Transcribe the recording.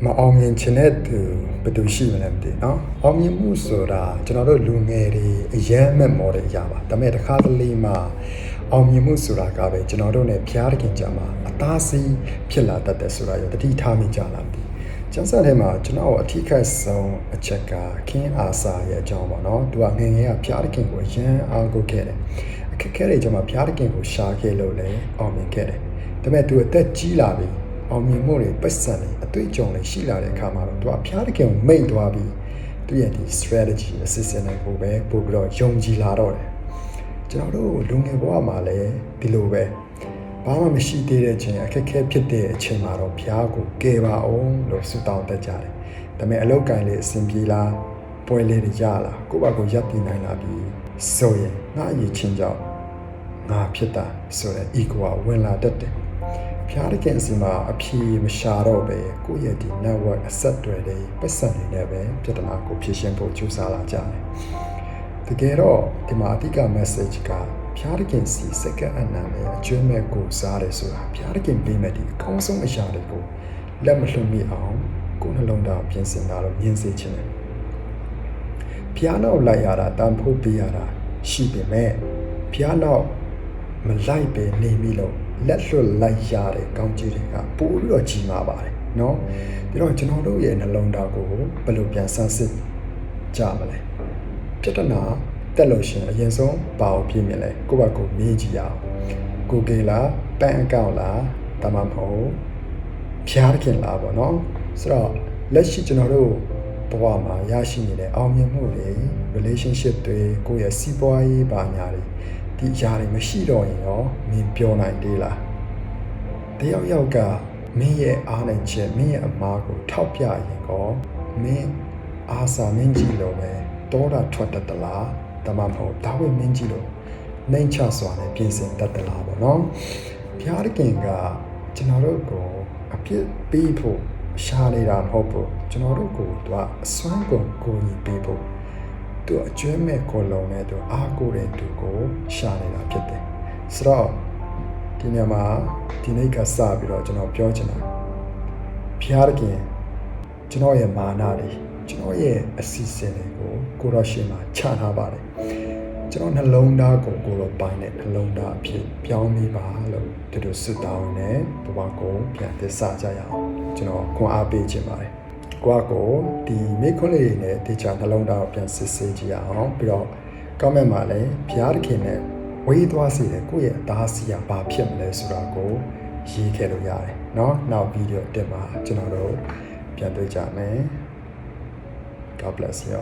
မအောင်မြင်ခြင်းတဲ့သူဘယ်သူရှိမလဲမသိနော်အောင်မြင်မှုဆိုတာကျွန်တော်တို့လူငယ်တွေအယမ်းမဲ့မော်တဲ့အရာပါဒါပေမဲ့တစ်ခါတလေမှအောင်မြင်မှုဆိုတာကပဲကျွန်တော်တို့ ਨੇ ဖျားတခင်ကြမှာအသားစီးဖြစ်လာတတ်တယ်ဆိုတာရောတတိထားမိကြလားမသိကျန်းစာထဲမှာကျွန်တော်အထီးခတ်ဆုံးအချက်ကခင်းအာစာရဲ့အကြောင်းပေါ့နော်သူကငယ်ငယ်ကဖျားတခင်ကိုအယမ်းအားကိုးခဲ့တယ်အခက်ခဲတွေကျွန်မဖျားတခင်ကိုရှာခဲ့လို့လည်းအောင်မြင်ခဲ့တယ်ဒါပေမဲ့သူအသက်ကြီးလာပြီအောင်မြင်မှုတွေပတ်စံတွေအတွေ့အကြုံတွေရှိလာတဲ့အခါမှာတော့သူကဖျားတခင်ကိုမိတ်သွားပြီးသူရဲ့ဒီ strategy assistant တွေကိုပဲပို့ပြီးတော့ယုံကြည်လာတော့တယ်ကျွန်တော်တို့လူငယ်ဘဝမှာလည်းဒီလိုပဲဘာမှမရှိသေးတဲ့ချိန်အခက်ခဲဖြစ်တဲ့အချိန်မှာတော့ဘုရားကိုကယ်ပါအောင်လို့ဆုတောင်းတတ်ကြတယ်ဒါပေမဲ့အလောက်ကန်လေးအစဉ်ပြေလားပွဲလေးတွေရလားကိုယ့်ဘာကိုရပ်တည်နိုင်လာပြီးဆိုရင်ငါအရေးချင်းကြောင့်ငါဖြစ်တာဆိုတဲ့ ego ဝင်လာတတ်တယ်ဖျားတခင်အစီမှာအဖြေမရှာတော့ပဲကိုယ့်ရဲ့ဒီ network အဆက်တွေတွေပတ်စံတွေနဲ့ပဲပြဿနာကိုဖြေရှင်းဖို့ကြိုးစားလာကြတယ်တကယ်တော့ဒီမှာအဓိက message ကဖျားတခင်စီစက္ကအနံနဲ့အကျွမ်းမဲ့ကိုစားတယ်ဆိုတာဖျားတခင်ပေးမဲ့ဒီအကောင်းဆုံးအရာတွေကိုလက်မလွတ်မိအောင်ကိုယ်နှလုံးသားပြင်ဆင်တာလို့မြင်စေချင်တယ်ဖျားနောက်လိုက်ရတာတန်ဖိုးပေးရတာရှိပေမဲ့ဖျားနောက်မလိုက်ပဲနေပြီလို့လက်လွတ်လိုက်ရတဲ့ကောင်းကြီးတွေကပိုပြီးတော့ကြီးမားပါတယ်เนาะပြီးတော့ကျွန်တော်တို့ရဲ့နှလုံးသားကိုဘယ်လိုပြန်ဆန်းစစ်ကြမလဲပြဿနာတက်လို့ရှင်အရင်ဆုံးဘာကိုပြင်မြင်လဲကိုယ့်ဘာကိုမေးကြည့်ရအောင်ကိုကေလားပန်အကောင့်လားတမမဟုတ်ဖျားခင်လားပေါ့เนาะဆိုတော့လက်ရှိကျွန်တော်တို့ဘဝမှာရရှိနေတဲ့အောင်မြင်မှုတွေ relationship တွေကိုယ့်ရဲ့စီးပွားရေးပါညာတွေဒီအရာတွေမရှိတော့ရင်ရောမင်းပြောနိုင်သေးလားတယောက်ယောက်ကမင်းရဲ့အားနိုင်ချက်မင်းရဲ့အမားကိုထောက်ပြရင်ကောမင်းအားစာမင်းကြီးလို့ပဲတောတာထွက်တတ်သလားတမမဟုတ်ဒါဝိမင်းကြီးလို့နှိမ်ချစွာနဲ့ပြင်ဆင်တတ်သလားပေါ့နော်ဘုရားသခင်ကကျွန်တော်တို့ကိုအပြစ်ပေးဖို့ရှားနေတာမဟုတ်ဘူးကျွန်တော်တို့ကိုသူကအစွမ်းကုန်ကိုကြီးပေးဖို့သူအကျွမ်းမဲ့ကိုလုံးနဲ့သူအားကိုးတဲ့သူကိုရှာနေတာဖြစ်တယ်ဆိုတော့ဒီညမှာဒီနေ့ကစပြီးတော့ကျွန်တော်ပြောချင်တာဘုရားသခင်ကျွန်တော်ရဲ့မာနတွေကျွန်တော်ရဲ့အစီအစဉ်တွေကိုကိုရောရှင်မှာချထားပါတယ်ကျွန်တော်နှလုံးသားကိုကိုရောပိုင်းတဲ့နှလုံးသားအဖြစ်ပြောင်းပြီးပါလို့ဒီလိုစစ်တောင်းနေဘဝကိုပြန်သစ္စာကြရအောင်ကျွန်တော်ခွန်အားပေးခြင်းပါတယ်ကိုကိုဒီမိခွန်းလေးနဲ့တေချာနှလုံးသားကိုပြန်စစ်ဆေးကြည့်အောင်ပြီးတော့ comment မှာလည်းဘုရားသခင်နဲ့ဝေးသွားစေတယ်ကိုယ့်ရဲ့အသားစီးရဘာဖြစ်မလဲဆိုတာကိုရေးခဲ့လို့ရတယ်เนาะနောက်ဗီဒီယိုတက်မှာကျွန်တော်တို့ပြန်တွေ့ကြမယ်God bless you